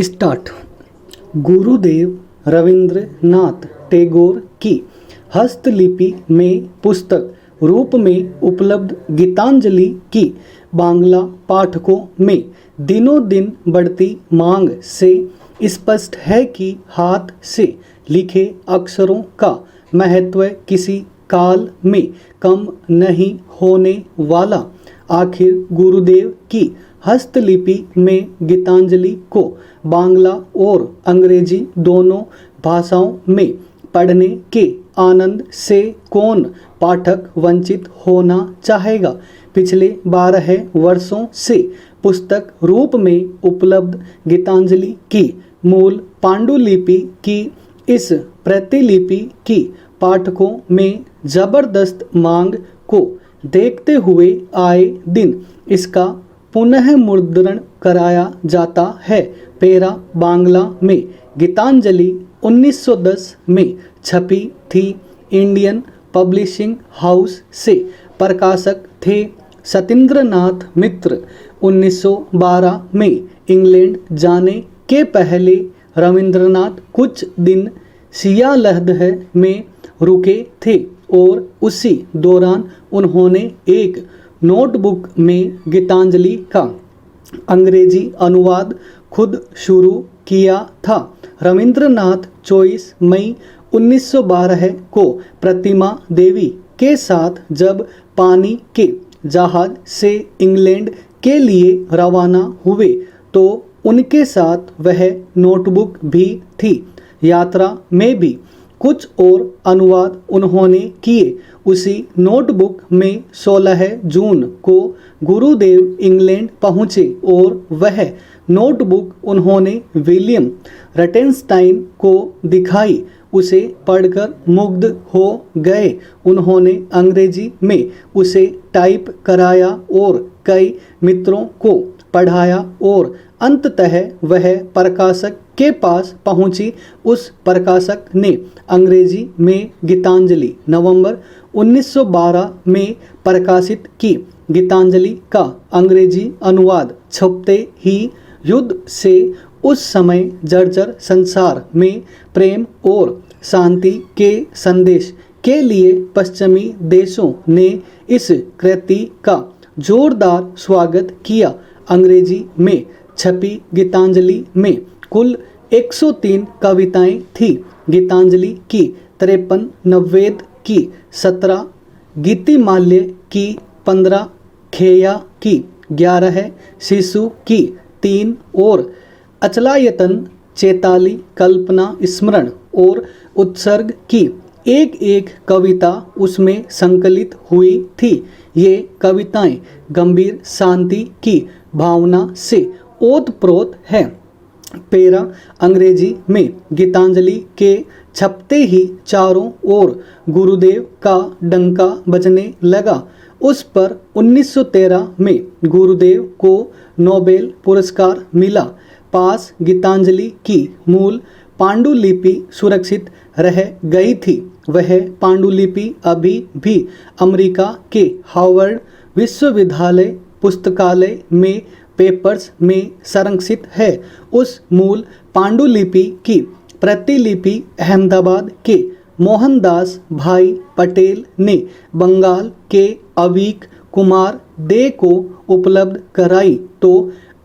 Start. Gurudev Rabindranath Tagore की हस्तलिपि में पुस्तक रूप में उपलब्ध गीतांजलि की बांग्ला पाठकों में दिनों दिन बढ़ती मांग से स्पष्ट है कि हाथ से लिखे अक्षरों का महत्व किसी काल में कम नहीं होने वाला। आखिर गुरुदेव की हस्तलिपि में गीतांजलि को बांग्ला और अंग्रेजी दोनों भाषाओं में पढ़ने के आनंद से कौन पाठक वंचित होना चाहेगा। पिछले 12 वर्षों से पुस्तक रूप में उपलब्ध गीतांजलि की मूल पांडुलिपि की इस प्रतिलिपि की पाठकों में जबरदस्त मांग को देखते हुए आए दिन इसका पुनः मुद्रण कराया जाता है। पेरा बांग्ला में गीतांजलि 1910 में छपी थी। इंडियन पब्लिशिंग हाउस से प्रकाशक थे सतीन्द्रनाथ मित्र। 1912 में इंग्लैंड जाने के पहले रविंद्रनाथ कुछ दिन सियालदह में रुके थे और उसी दौरान उन्होंने एक नोटबुक में गीतांजलि का अंग्रेजी अनुवाद खुद शुरू किया था। रविंद्रनाथ 24 मई 1912 को प्रतिमा देवी के साथ जब पानी के जहाज से इंग्लैंड के लिए रवाना हुए तो उनके साथ वह नोटबुक भी थी। यात्रा में भी कुछ और अनुवाद उन्होंने किए। उसी नोटबुक में 16 जून को गुरुदेव इंग्लैंड पहुँचे और वह नोटबुक उन्होंने विलियम रटेनस्टाइन को दिखाई। उसे पढ़कर मुग्ध हो गए। उन्होंने अंग्रेजी में उसे टाइप कराया और कई मित्रों को पढ़ाया और अंततः वह प्रकाशक के पास पहुंची। उस प्रकाशक ने अंग्रेजी में गीतांजलि नवंबर 1912 में प्रकाशित की। गीतांजलि का अंग्रेजी अनुवाद छपते ही युद्ध से उस समय जर्जर संसार में प्रेम और शांति के संदेश के लिए पश्चिमी देशों ने इस कृति का जोरदार स्वागत किया। अंग्रेजी में छपी गीतांजलि में कुल 103 कविताएं थी। गीतांजलि की 53, नवेद की 17, गीतिमाल्य की 15, खेया की 11, शिशु की 3 और अचलायतन, चेताली, कल्पना, स्मरण और उत्सर्ग की एक एक कविता उसमें संकलित हुई थी। ये कविताएं गंभीर शांति की भावना से ओतप्रोत है। पेरा अंग्रेजी में गीतांजलि के छपते ही चारों ओर गुरुदेव का डंका बजने लगा। उस पर 1913 में गुरुदेव को नोबेल पुरस्कार मिला। पास गीतांजलि की मूल पांडुलिपि सुरक्षित रह गई थी। वह पांडुलिपि अभी भी अमेरिका के हार्वर्ड विश्वविद्यालय पुस्तकालय में पेपर्स में संरक्षित है। उस मूल पांडुलिपि की प्रतिलिपि अहमदाबाद के मोहनदास भाई पटेल ने बंगाल के अवीक कुमार दे को उपलब्ध कराई तो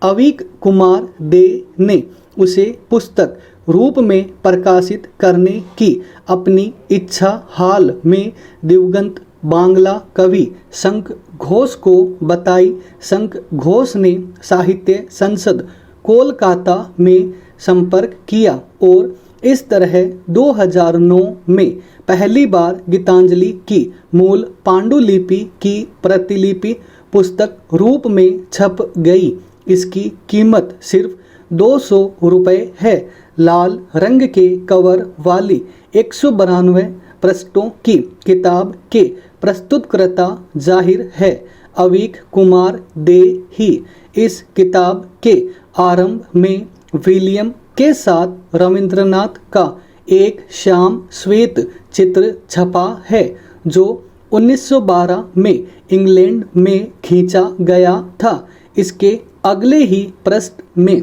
अवीक कुमार दे ने उसे पुस्तक रूप में प्रकाशित करने की अपनी इच्छा हाल में दिवंगत बांग्ला कवि शंख घोष को बताई। शंख घोष ने साहित्य संसद कोलकाता में संपर्क किया और इस तरह 2009 में पहली बार गीतांजलि की मूल पांडुलिपि की प्रतिलिपि पुस्तक रूप में छप गई। इसकी कीमत सिर्फ 200 रुपये है। लाल रंग के कवर वाली 192 पृष्ठों की किताब के प्रस्तुतकर्ता जाहिर है अवीक कुमार दे ही। इस किताब के आरंभ में विलियम के साथ रविंद्रनाथ का एक श्याम श्वेत चित्र छपा है जो 1912 में इंग्लैंड में खींचा गया था। इसके अगले ही पृष्ठ में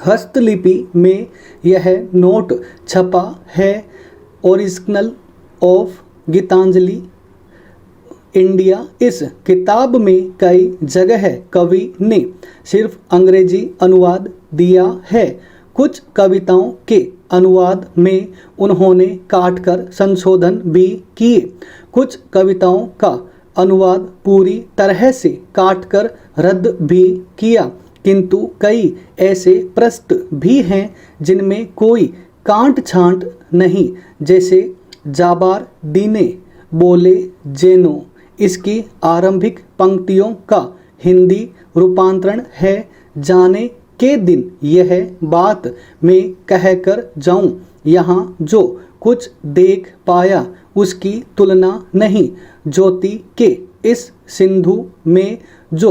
हस्तलिपि में यह नोट छपा है। Original of Gitanjali India. इस किताब में कई जगह कवि ने सिर्फ अंग्रेजी अनुवाद दिया है। कुछ कविताओं के अनुवाद में उन्होंने काटकर संशोधन भी किए। कुछ कविताओं का अनुवाद पूरी तरह से काटकर रद्द भी किया, किंतु कई ऐसे पृष्ठ भी हैं जिनमें कोई कांट छांट नहीं, जैसे जाबार दीने बोले जेनो। इसकी आरंभिक पंक्तियों का हिंदी रूपांतरण है, जाने के दिन यह बात मैं कहकर जाऊं, यहाँ जो कुछ देख पाया उसकी तुलना नहीं। ज्योति के इस सिंधु में जो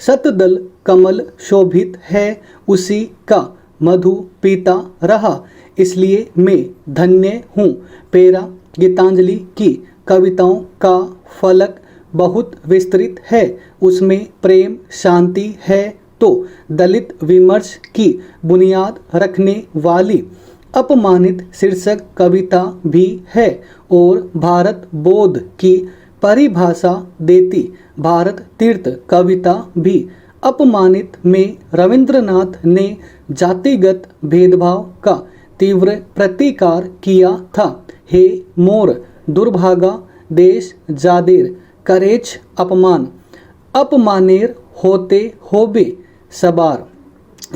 शतदल कमल शोभित है, उसी का मधु पीता रहा, इसलिए मैं धन्य हूँ। पेरा गीतांजलि की कविताओं का फलक बहुत विस्तृत है। उसमें प्रेम शांति है तो दलित विमर्श की बुनियाद रखने वाली अपमानित शीर्षक कविता भी है और भारत बोध की परिभाषा देती भारत तीर्थ कविता भी। अपमानित में रविंद्रनाथ ने जातिगत भेदभाव का तीव्र प्रतिकार किया था। हे मोर दुर्भागा देश जादेर करेच अपमान, अपमानेर होते होबे सबार।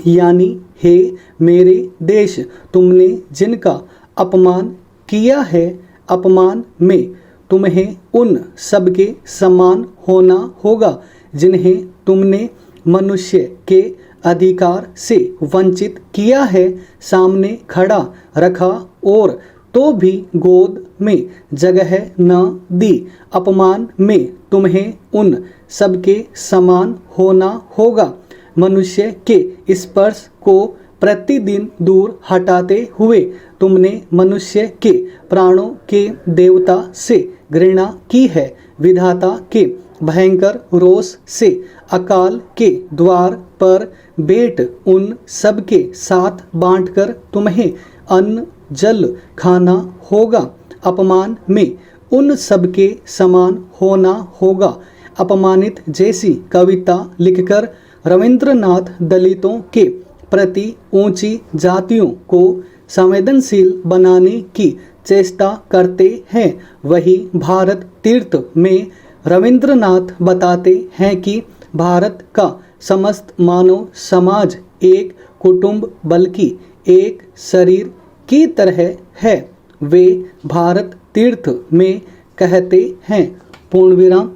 यानी हे मेरे देश, तुमने जिनका अपमान किया है, अपमान में तुम्हें उन सबके समान होना होगा जिन्हें तुमने मनुष्य के अधिकार से वंचित किया है। सामने खड़ा रखा और तो भी गोद में जगह न दी। अपमान में तुम्हें उन सबके समान होना होगा। मनुष्य के स्पर्श को प्रतिदिन दूर हटाते हुए तुमने मनुष्य के प्राणों के देवता से घृणा की है। विधाता के भयंकर रोष से अकाल के द्वार पर बेट उन सबके साथ बांटकर तुम्हें अन्न जल खाना होगा। अपमान में उन सबके समान होना होगा। अपमानित जैसी कविता लिखकर रविंद्रनाथ दलितों के प्रति ऊंची जातियों को संवेदनशील बनाने की चेष्टा करते हैं। वही भारत तीर्थ में रविंद्रनाथ बताते हैं कि भारत का समस्त मानव समाज एक कुटुंब बल्कि एक शरीर की तरह है। वे भारत तीर्थ में कहते हैं। पूर्ण विराम।